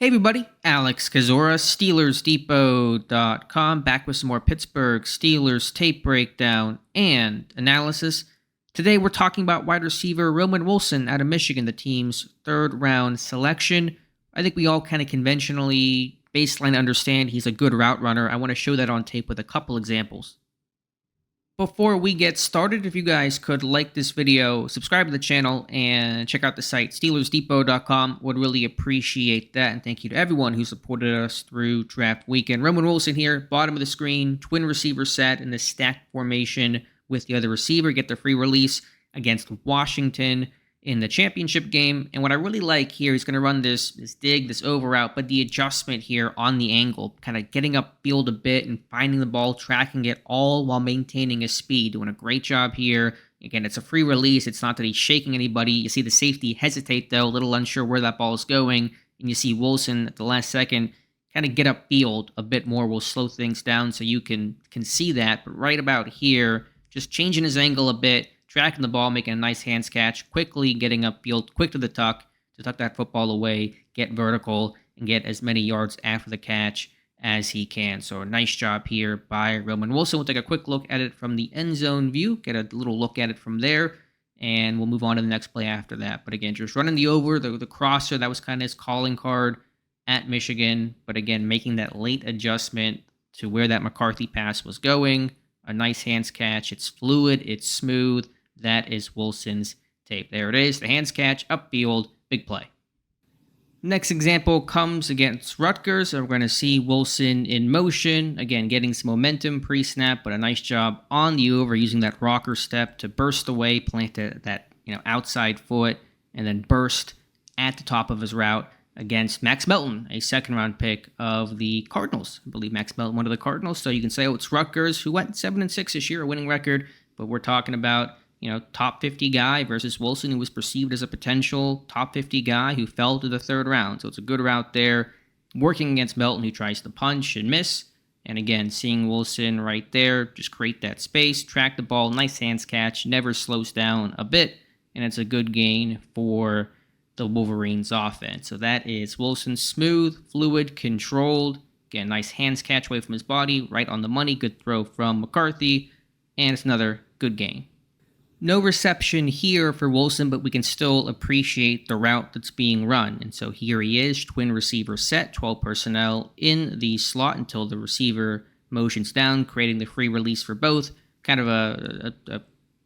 Hey everybody, Alex Kazora, SteelersDepot.com, back with some more Pittsburgh Steelers tape breakdown and analysis. Today we're talking about wide receiver Roman Wilson out of Michigan, the team's third-round selection. I think we all kind of conventionally baseline understand he's a good route runner. I want to show that on tape with a couple examples. Before we get started, if you guys could like this video, subscribe to the channel, and check out the site, SteelersDepot.com. Would really appreciate that. And thank you to everyone who supported us through draft weekend. Roman Wilson here, bottom of the screen, twin receiver set in the stacked formation with the other receiver. Get the free release against Washington in the championship game. And what I really like here, he's going to run this dig, this over route, but the adjustment here on the angle, kind of getting upfield a bit and finding the ball, tracking it, all while maintaining his speed. Doing a great job here. Again, it's a free release. It's not that he's shaking anybody. You see the safety hesitate, though, a little unsure where that ball is going. And you see Wilson at the last second kind of get upfield a bit more. Will slow things down so you can see that. But right about here, just changing his angle a bit, tracking the ball, making a nice hands catch, quickly getting upfield, quick to tuck that football away, get vertical, and get as many yards after the catch as he can. So a nice job here by Roman Wilson. We'll take a quick look at it from the end zone view, get a little look at it from there, and we'll move on to the next play after that. But again, just running the over, the crosser, that was kind of his calling card at Michigan. But again, making that late adjustment to where that McCarthy pass was going. A nice hands catch. It's fluid, it's smooth. That is Wilson's tape. There it is, the hands catch, upfield, big play. Next example comes against Rutgers. So we're going to see Wilson in motion. Again, getting some momentum pre-snap, but a nice job on the over, using that rocker step to burst away, plant that outside foot, and then burst at the top of his route against Max Melton, a second-round pick of the Cardinals. I believe Max Melton, one of the Cardinals. So you can say, oh, it's Rutgers, who went 7-6 this year, a winning record, but we're talking about top 50 guy versus Wilson, who was perceived as a potential top 50 guy who fell to the third round. So it's a good route there. Working against Melton, who tries to punch and miss. And again, seeing Wilson right there, just create that space, track the ball, nice hands catch, never slows down a bit. And it's a good gain for the Wolverines offense. So that is Wilson, smooth, fluid, controlled. Again, nice hands catch away from his body, right on the money. Good throw from McCarthy. And it's another good gain. No reception here for Wilson, but we can still appreciate the route that's being run. And so here he is, twin receiver set, 12 personnel in the slot until the receiver motions down, creating the free release for both. Kind of a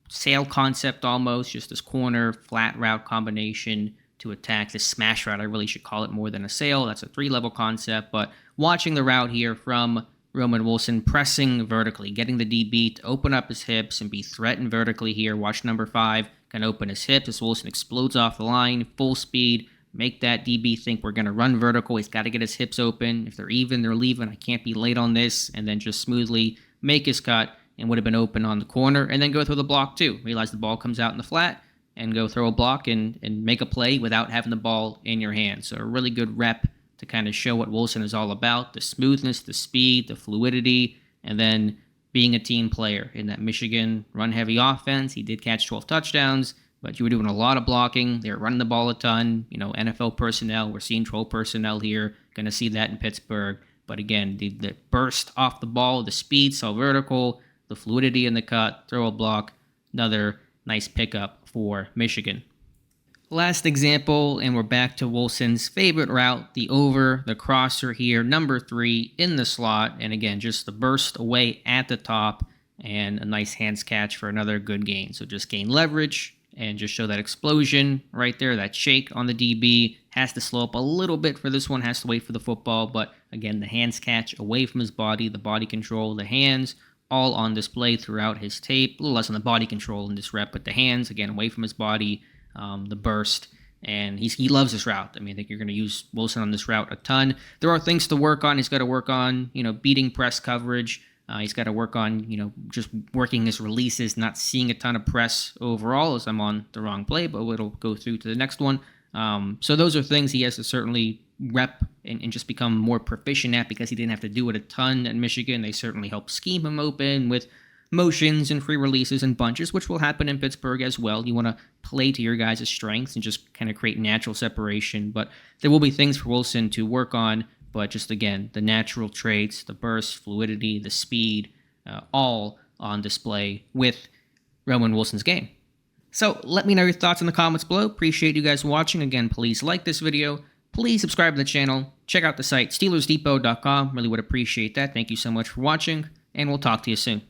sail concept almost, just this corner, flat route combination to attack. This smash route, I really should call it more than a sail. That's a three-level concept, but watching the route here from Roman Wilson, pressing vertically, getting the DB to open up his hips and be threatened vertically here. Watch number 5 can open his hips as Wilson explodes off the line, full speed, make that DB think we're going to run vertical. He's got to get his hips open. If they're even, they're leaving. I can't be late on this. And then just smoothly make his cut and would have been open on the corner. And then go through the block too. Realize the ball comes out in the flat and go throw a block and make a play without having the ball in your hand. So a really good rep to kind of show what Wilson is all about, the smoothness, the speed, the fluidity, and then being a team player in that Michigan run-heavy offense. He did catch 12 touchdowns, but you were doing a lot of blocking. They were running the ball a ton. NFL personnel, we're seeing 12 personnel here. Going to see that in Pittsburgh. But again, the burst off the ball, the speed, so vertical, the fluidity in the cut, throw a block, another nice pickup for Michigan. Last example, and we're back to Wilson's favorite route, the over, the crosser here, number 3 in the slot. And again, just the burst away at the top and a nice hands catch for another good gain. So just gain leverage and just show that explosion right there, that shake on the DB. Has to slow up a little bit for this one, has to wait for the football. But again, the hands catch away from his body, the body control, the hands, all on display throughout his tape. A little less on the body control in this rep, but the hands, again, away from his body. The burst, and he loves this route. I think you're going to use Wilson on this route a ton. There are things to work on. He's got to work on, beating press coverage. He's got to work on, just working his releases, not seeing a ton of press overall as I'm on the wrong play, but it'll go through to the next one. So those are things he has to certainly rep and just become more proficient at, because he didn't have to do it a ton at Michigan. They certainly helped scheme him open with motions and free releases and bunches, which will happen in Pittsburgh as well. You want to play to your guys' strengths and just kind of create natural separation. But there will be things for Wilson to work on. But just again, the natural traits, the burst, fluidity, the speed, all on display with Roman Wilson's game. So let me know your thoughts in the comments below. Appreciate you guys watching. Again, please like this video. Please subscribe to the channel. Check out the site, SteelersDepot.com. Really would appreciate that. Thank you so much for watching, and we'll talk to you soon.